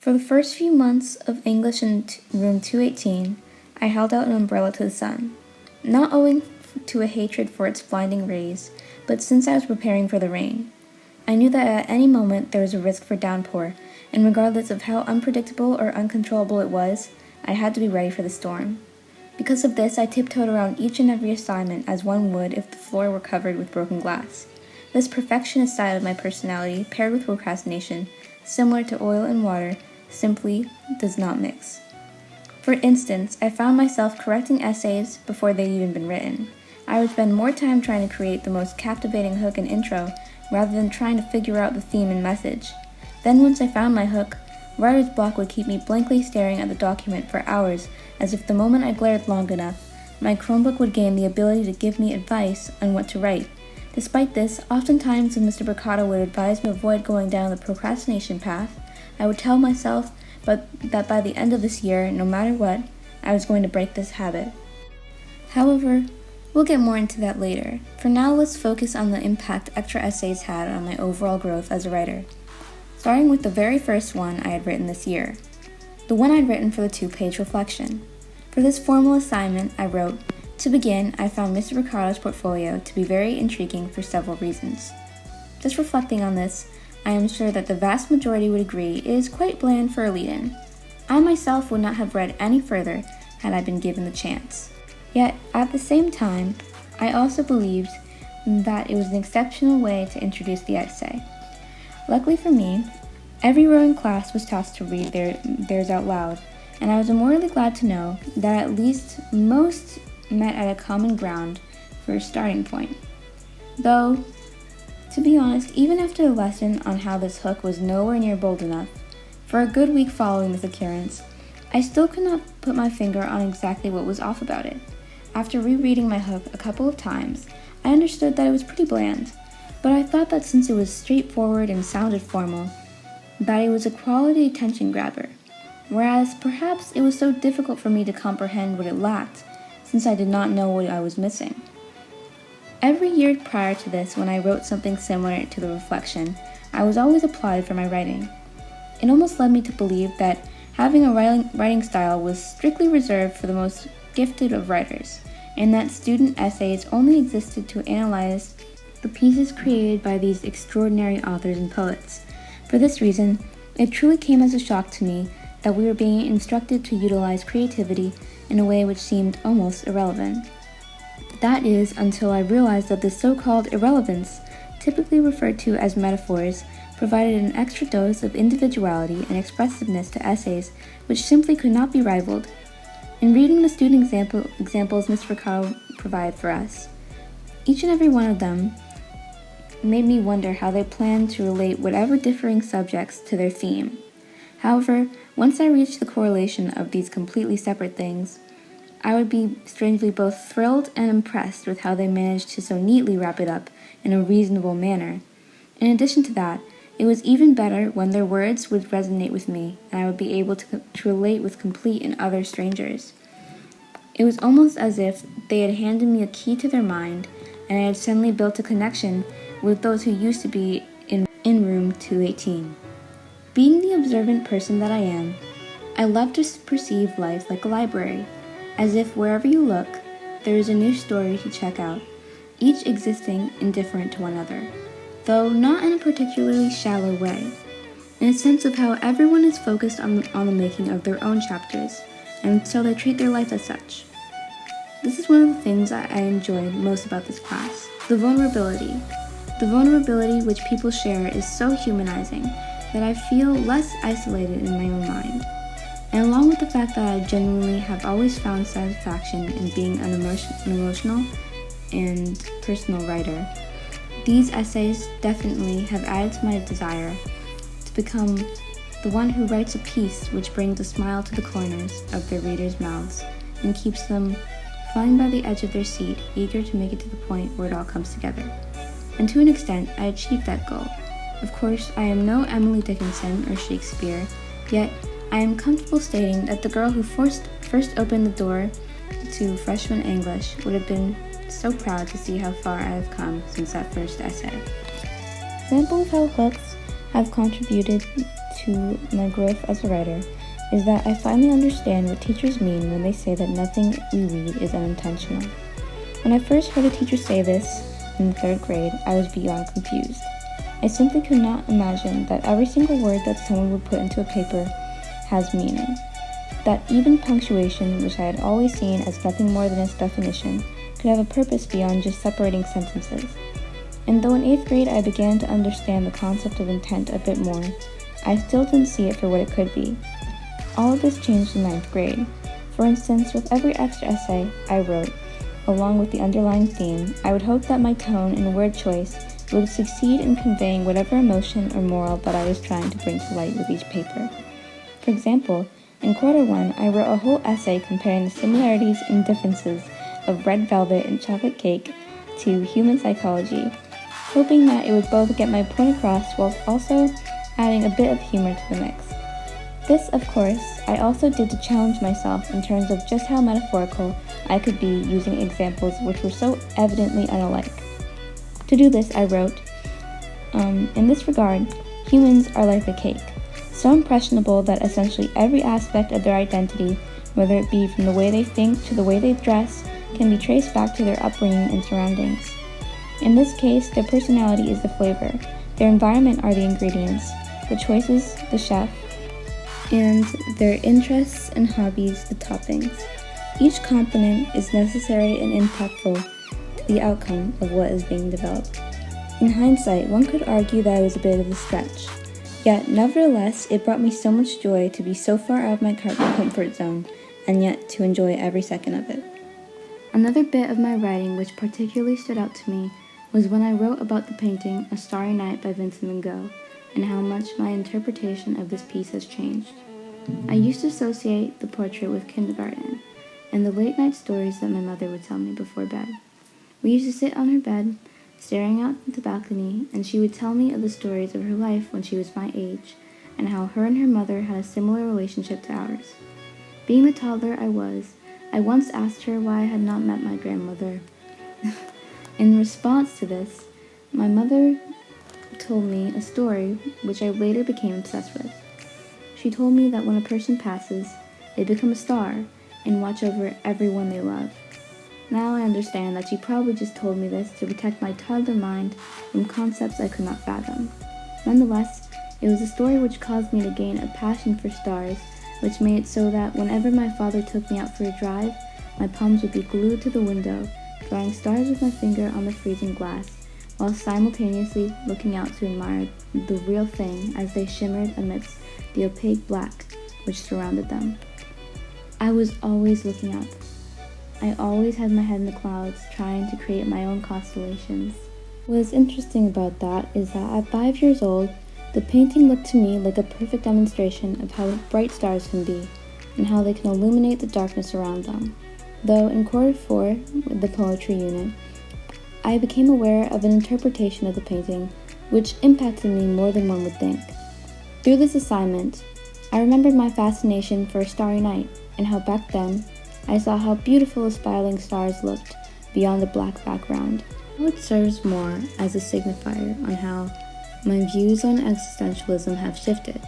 For the first few months of English in room 218, I held out an umbrella to the sun, not owing to a hatred for its blinding rays, but since I was preparing for the rain. I knew that at any moment there was a risk for downpour, and regardless of how unpredictable or uncontrollable it was, I had to be ready for the storm. Because of this, I tiptoed around each and every assignment as one would if the floor were covered with broken glass. This perfectionist side of my personality, paired with procrastination, similar to oil and water, simply does not mix. For instance, I found myself correcting essays before they'd even been written. I would spend more time trying to create the most captivating hook and intro rather than trying to figure out the theme and message. Then once I found my hook, writer's block would keep me blankly staring at the document for hours, as if the moment I glared long enough, my Chromebook would gain the ability to give me advice on what to write. Despite this, oftentimes when Mr. Bricado would advise me to avoid going down the procrastination path, I would tell myself that by the end of this year, no matter what, I was going to break this habit. However, we'll get more into that later. For now, let's focus on the impact extra essays had on my overall growth as a writer. Starting with the very first one I had written this year, the one I'd written for the 2-page reflection. For this formal assignment, I wrote, "To begin, I found Mr. Ricardo's portfolio to be very intriguing for several reasons." Just reflecting on this, I am sure that the vast majority would agree it is quite bland for a lead-in. I myself would not have read any further had I been given the chance. Yet, at the same time, I also believed that it was an exceptional way to introduce the essay. Luckily for me, every row in class was tasked to read theirs out loud, and I was immortally glad to know that at least most met at a common ground for a starting point. Though, to be honest, even after the lesson on how this hook was nowhere near bold enough, for a good week following this occurrence, I still could not put my finger on exactly what was off about it. After rereading my hook a couple of times, I understood that it was pretty bland, but I thought that since it was straightforward and sounded formal, that it was a quality attention grabber, whereas perhaps it was so difficult for me to comprehend what it lacked, since I did not know what I was missing. Every year prior to this, when I wrote something similar to the reflection, I was always applauded for my writing. It almost led me to believe that having a writing style was strictly reserved for the most gifted of writers, and that student essays only existed to analyze the pieces created by these extraordinary authors and poets. For this reason, it truly came as a shock to me that we were being instructed to utilize creativity in a way which seemed almost irrelevant. That is, until I realized that the so-called irrelevance, typically referred to as metaphors, provided an extra dose of individuality and expressiveness to essays which simply could not be rivaled. In reading the student examples Mr. Ricardo provided for us, each and every one of them made me wonder how they planned to relate whatever differing subjects to their theme. However, once I reached the correlation of these completely separate things, I would be strangely both thrilled and impressed with how they managed to so neatly wrap it up in a reasonable manner. In addition to that, it was even better when their words would resonate with me and I would be able to relate with complete and utter strangers. It was almost as if they had handed me a key to their mind and I had suddenly built a connection with those who used to be in room 218. Being the observant person that I am, I love to perceive life like a library, as if wherever you look, there is a new story to check out, each existing indifferent to one another, though not in a particularly shallow way, in a sense of how everyone is focused on the making of their own chapters, and so they treat their life as such. This is one of the things I enjoy most about this class, the vulnerability. The vulnerability which people share is so humanizing that I feel less isolated in my own mind. And along with the fact that I genuinely have always found satisfaction in being an emotional and personal writer, these essays definitely have added to my desire to become the one who writes a piece which brings a smile to the corners of their readers' mouths and keeps them flying by the edge of their seat, eager to make it to the point where it all comes together. And to an extent, I achieved that goal. Of course, I am no Emily Dickinson or Shakespeare, yet I am comfortable stating that the girl who first opened the door to freshman English would have been so proud to see how far I have come since that first essay. Example of how hooks have contributed to my growth as a writer is that I finally understand what teachers mean when they say that nothing we read is unintentional. When I first heard a teacher say this in the 3rd grade, I was beyond confused. I simply could not imagine that every single word that someone would put into a paper has meaning. That even punctuation, which I had always seen as nothing more than its definition, could have a purpose beyond just separating sentences. And though in 8th grade I began to understand the concept of intent a bit more, I still didn't see it for what it could be. All of this changed in 9th grade. For instance, with every extra essay I wrote, along with the underlying theme, I would hope that my tone and word choice would succeed in conveying whatever emotion or moral that I was trying to bring to light with each paper. For example, in quarter 1, I wrote a whole essay comparing the similarities and differences of red velvet and chocolate cake to human psychology, hoping that it would both get my point across while also adding a bit of humor to the mix. This, of course, I also did to challenge myself in terms of just how metaphorical I could be using examples which were so evidently unalike. To do this, I wrote, in this regard, humans are like a cake, so impressionable that essentially every aspect of their identity, whether it be from the way they think to the way they dress, can be traced back to their upbringing and surroundings. In this case, their personality is the flavor, their environment are the ingredients, the choices, the chef, and their interests and hobbies, the toppings. Each component is necessary and impactful to the outcome of what is being developed. In hindsight, one could argue that it was a bit of a stretch. Yet, nevertheless, it brought me so much joy to be so far out of my comfort zone, and yet to enjoy every second of it. Another bit of my writing which particularly stood out to me was when I wrote about the painting A Starry Night by Vincent van Gogh, and how much my interpretation of this piece has changed. I used to associate the portrait with kindergarten, and the late-night stories that my mother would tell me before bed. We used to sit on her bed, staring out the balcony, and she would tell me of the stories of her life when she was my age, and how her and her mother had a similar relationship to ours. Being the toddler I once asked her why I had not met my grandmother. In response to this, my mother told me a story which I later became obsessed with. She told me that when a person passes, they become a star and watch over everyone they love. Now I understand that she probably just told me this to protect my toddler mind from concepts I could not fathom. Nonetheless, it was a story which caused me to gain a passion for stars, which made it so that whenever my father took me out for a drive, my palms would be glued to the window, drawing stars with my finger on the freezing glass, while simultaneously looking out to admire the real thing as they shimmered amidst the opaque black which surrounded them. I was always looking up. I always had my head in the clouds, trying to create my own constellations. What is interesting about that is that at 5 years old, the painting looked to me like a perfect demonstration of how bright stars can be, and how they can illuminate the darkness around them. Though in quarter 4, with the poetry unit, I became aware of an interpretation of the painting which impacted me more than one would think. Through this assignment, I remembered my fascination for A Starry Night, and how back then, I saw how beautiful the spiraling stars looked beyond the black background. Now it serves more as a signifier on how my views on existentialism have shifted,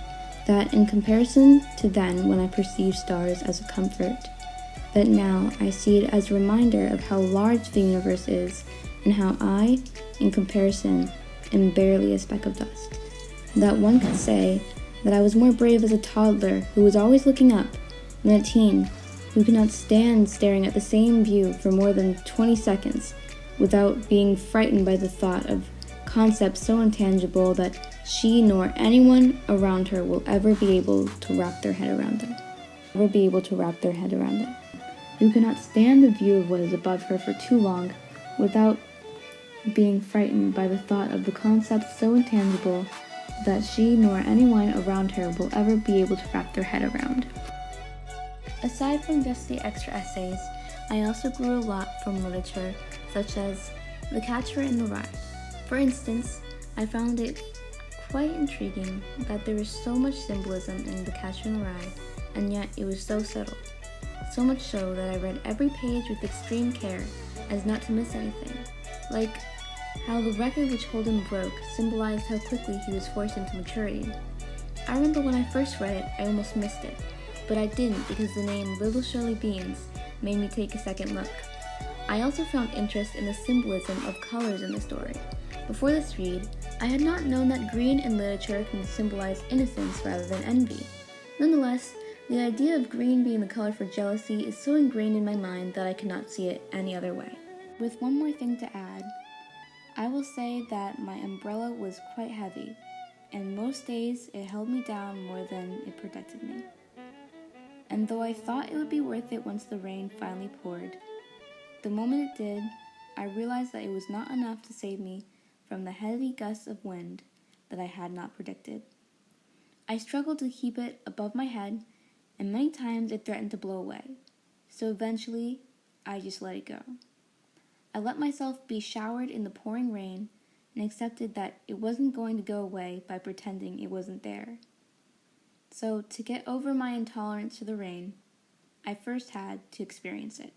that in comparison to then when I perceived stars as a comfort, that now I see it as a reminder of how large the universe is and how I, in comparison, am barely a speck of dust. That one could say that I was more brave as a toddler who was always looking up than a teen who could not stand staring at the same view for more than 20 seconds without being frightened by the thought of concepts so intangible that she nor anyone around her will ever be able to wrap their head around it. Who cannot stand the view of what is above her for too long without being frightened by the thought of the concepts so intangible that she nor anyone around her will ever be able to wrap their head around. Aside from just the extra essays, I also grew a lot from literature such as The Catcher in the Rye. For instance, I found it quite intriguing that there was so much symbolism in The Catcher in the Rye, and yet it was so subtle. So much so that I read every page with extreme care as not to miss anything, like how the record which Holden broke symbolized how quickly he was forced into maturity, I remember when I first read it, I almost missed it, but I didn't because the name Little Shirley Beans made me take a second look. I also found interest in the symbolism of colors in the story. Before this read, I had not known that green in literature can symbolize innocence rather than envy. Nonetheless, the idea of green being the color for jealousy is so ingrained in my mind that I cannot see it any other way. With one more thing to add, I will say that my umbrella was quite heavy, and most days it held me down more than it protected me. And though I thought it would be worth it once the rain finally poured, the moment it did, I realized that it was not enough to save me from the heavy gusts of wind that I had not predicted. I struggled to keep it above my head, and many times it threatened to blow away. So eventually, I just let it go. I let myself be showered in the pouring rain and accepted that it wasn't going to go away by pretending it wasn't there. So, to get over my intolerance to the rain, I first had to experience it.